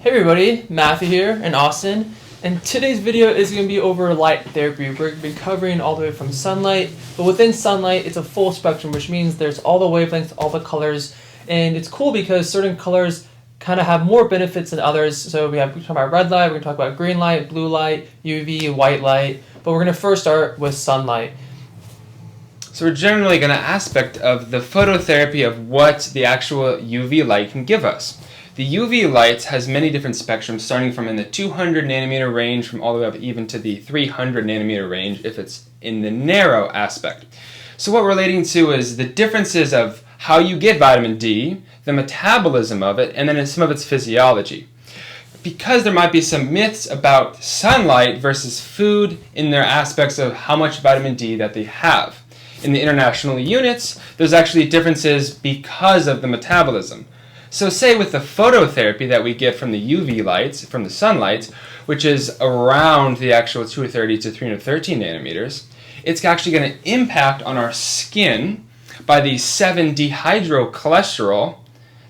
Hey everybody, Matthew here in Austin, and today's video is going to be over light therapy. We're going to be covering all the way from sunlight, but within sunlight it's a full spectrum, which means there's all the wavelengths, all the colors, and it's cool because certain colors kind of have more benefits than others. So we talk about red light, we're going to talk about green light, blue light, UV, white light, but we're going to first start with sunlight. So we're generally going to aspect of the phototherapy of what the actual UV light can give us. The UV light has many different spectrums, starting from in the 200 nanometer range, from all the way up even to the 300 nanometer range if it's in the narrow aspect. So what we're relating to is the differences of how you get vitamin D, the metabolism of it, and then some of its physiology. Because there might be some myths about sunlight versus food in their aspects of how much vitamin D that they have. In the international units, there's actually differences because of the metabolism. So say with the phototherapy that we get from the UV lights, from the sunlight, which is around the actual 230 to 313 nanometers, it's actually going to impact on our skin by the 7-dehydrocholesterol.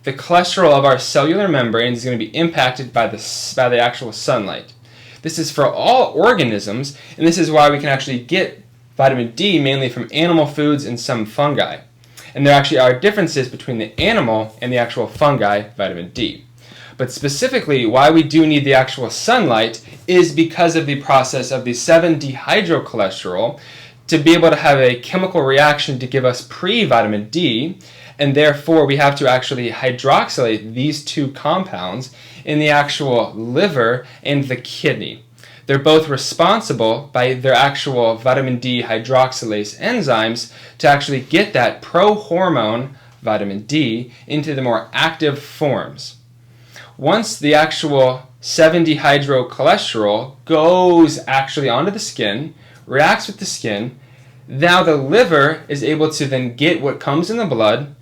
The cholesterol of our cellular membranes is going to be impacted by the actual sunlight. This is for all organisms, and this is why we can actually get vitamin D mainly from animal foods and some fungi. And there actually are differences between the animal and the actual fungi vitamin D. But specifically, why we do need the actual sunlight is because of the process of the 7-dehydrocholesterol to be able to have a chemical reaction to give us pre-vitamin D, and therefore we have to actually hydroxylate these two compounds in the actual liver and the kidney. They're both responsible by their actual vitamin D hydroxylase enzymes to actually get that ProHormone vitamin D into the more active forms. Once the actual 7-dehydrocholesterol goes actually onto the skin, reacts with the skin, now the liver is able to then get what comes in the blood,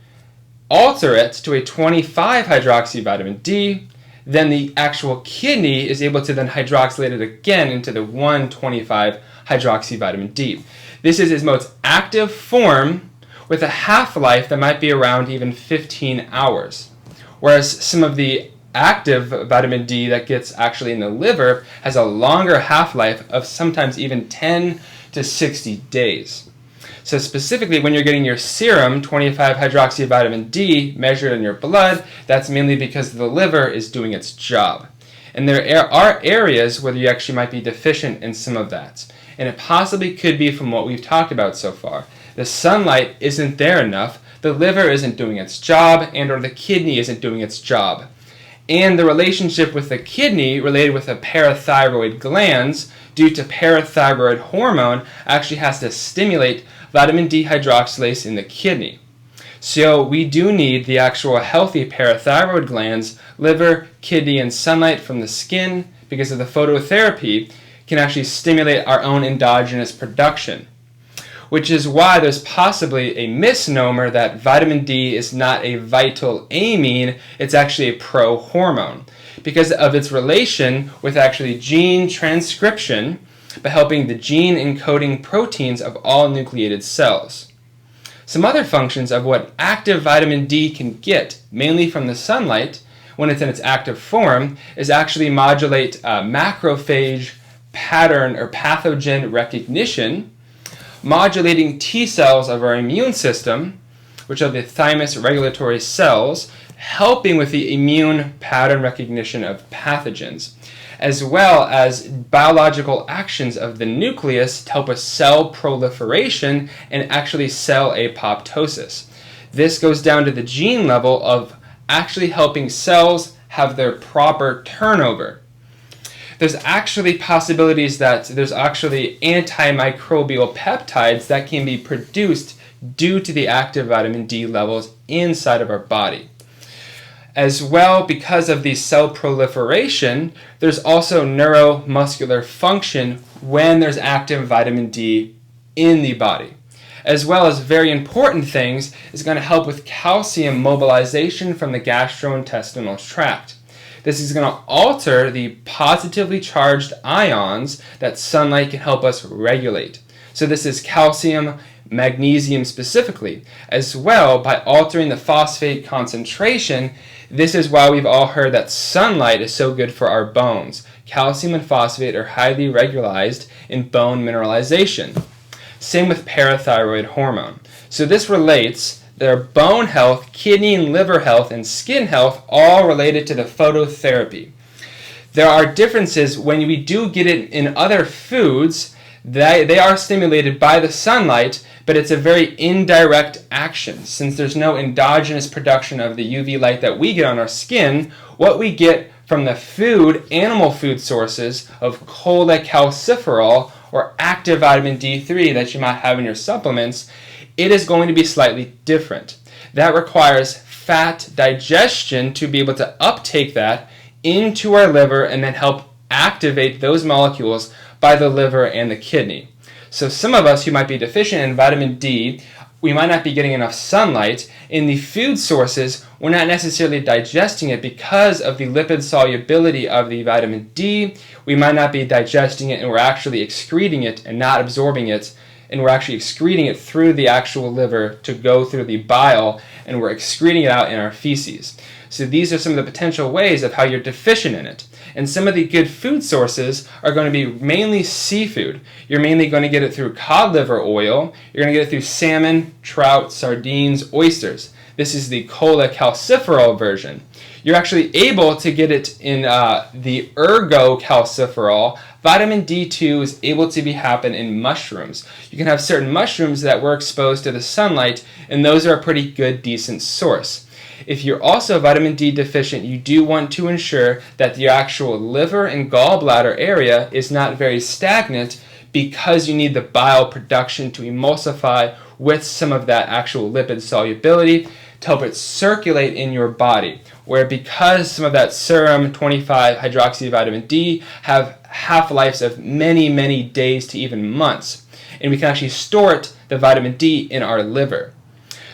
alter it to a 25 hydroxy vitamin D, then the actual kidney is able to then hydroxylate it again into the 125 hydroxy vitamin D. This is its most active form with a half-life that might be around even 15 hours. Whereas some of the active vitamin D that gets actually in the liver has a longer half-life of sometimes even 10 to 60 days. So specifically, when you're getting your serum 25 hydroxy vitamin D measured in your blood, that's mainly because the liver is doing its job. And there are areas where you actually might be deficient in some of that. And it possibly could be from what we've talked about so far. The sunlight isn't there enough, the liver isn't doing its job, and or the kidney isn't doing its job. And the relationship with the kidney related with the parathyroid glands due to parathyroid hormone actually has to stimulate vitamin D hydroxylase in the kidney. So we do need the actual healthy parathyroid glands, liver, kidney, and sunlight from the skin because of the phototherapy can actually stimulate our own endogenous production. Which is why there's possibly a misnomer that vitamin D is not a vital amine, it's actually a prohormone because of its relation with actually gene transcription by helping the gene encoding proteins of all nucleated cells. Some other functions of what active vitamin D can get, mainly from the sunlight, when it's in its active form, is actually modulate macrophage pattern or pathogen recognition, modulating T cells of our immune system, which are the thymus regulatory cells, helping with the immune pattern recognition of pathogens, as well as biological actions of the nucleus to help with cell proliferation and actually cell apoptosis. This goes down to the gene level of actually helping cells have their proper turnover. There's actually possibilities that there's actually antimicrobial peptides that can be produced due to the active vitamin D levels inside of our body. As well, because of the cell proliferation, there's also neuromuscular function when there's active vitamin D in the body. As well as very important things, is going to help with calcium mobilization from the gastrointestinal tract. This is going to alter the positively charged ions that sunlight can help us regulate. So this is calcium, magnesium specifically, as well by altering the phosphate concentration. This is why we've all heard that sunlight is so good for our bones. Calcium and phosphate are highly regularized in bone mineralization. Same with parathyroid hormone. So this relates their bone health, kidney and liver health, and skin health, all related to the phototherapy. There are differences when we do get it in other foods. They are stimulated by the sunlight, but it's a very indirect action. Since there's no endogenous production of the UV light that we get on our skin, what we get from the food, animal food sources of cholecalciferol or active vitamin D3 that you might have in your supplements, it is going to be slightly different. That requires fat digestion to be able to uptake that into our liver and then help activate those molecules by the liver and the kidney. So some of us who might be deficient in vitamin D, we might not be getting enough sunlight. In the food sources, we're not necessarily digesting it because of the lipid solubility of the vitamin D. We might not be digesting it and we're actually excreting it and not absorbing it. And we're actually excreting it through the actual liver to go through the bile, and we're excreting it out in our feces. So these are some of the potential ways of how you're deficient in it. And some of the good food sources are going to be mainly seafood. You're mainly going to get it through cod liver oil. You're going to get it through salmon, trout, sardines, oysters. This is the cholecalciferol version. You're actually able to get it in the ergocalciferol. Vitamin D2 is able to happen in mushrooms. You can have certain mushrooms that were exposed to the sunlight, and those are a pretty good, decent source. If you're also vitamin D deficient, you do want to ensure that the actual liver and gallbladder area is not very stagnant, because you need the bile production to emulsify with some of that actual lipid solubility to help it circulate in your body. Where because some of that serum 25-hydroxyvitamin D have half-lives of many, many days to even months. And we can actually store the vitamin D in our liver.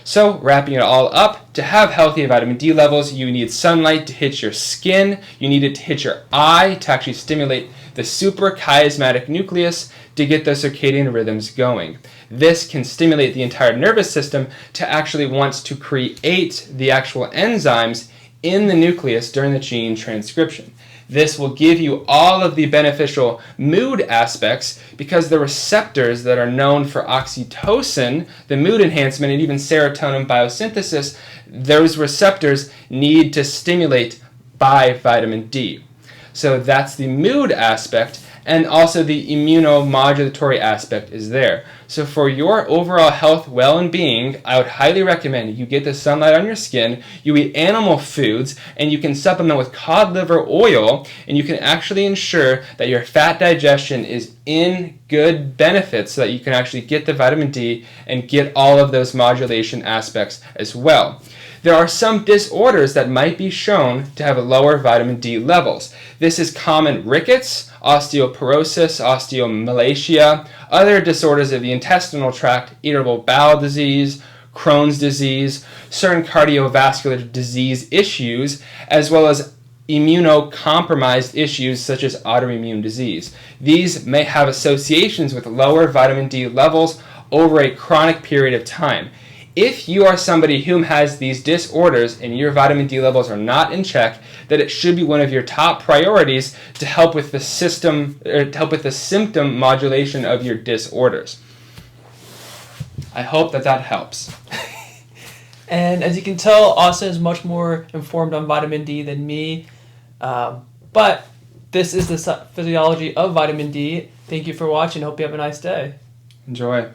So, wrapping it all up, to have healthy vitamin D levels, you need sunlight to hit your skin, you need it to hit your eye to actually stimulate the suprachiasmatic nucleus to get those circadian rhythms going. This can stimulate the entire nervous system to actually want to create the actual enzymes in the nucleus during the gene transcription. This will give you all of the beneficial mood aspects, because the receptors that are known for oxytocin, the mood enhancement, and even serotonin biosynthesis, those receptors need to stimulate by vitamin D. So that's the mood aspect, and also the immunomodulatory aspect is there. So for your overall health, well, and being, I would highly recommend you get the sunlight on your skin, you eat animal foods, and you can supplement with cod liver oil, and you can actually ensure that your fat digestion is in good benefits so that you can actually get the vitamin D and get all of those modulation aspects as well. There are some disorders that might be shown to have lower vitamin D levels. This is common rickets, osteoporosis, osteomalacia, other disorders of the intestinal tract, irritable bowel disease, Crohn's disease, certain cardiovascular disease issues, as well as immunocompromised issues such as autoimmune disease. These may have associations with lower vitamin D levels over a chronic period of time. If you are somebody who has these disorders and your vitamin D levels are not in check, then it should be one of your top priorities to help with the symptom modulation of your disorders. I hope that helps. And as you can tell, Austin is much more informed on vitamin D than me. But this is the physiology of vitamin D. Thank you for watching. Hope you have a nice day. Enjoy.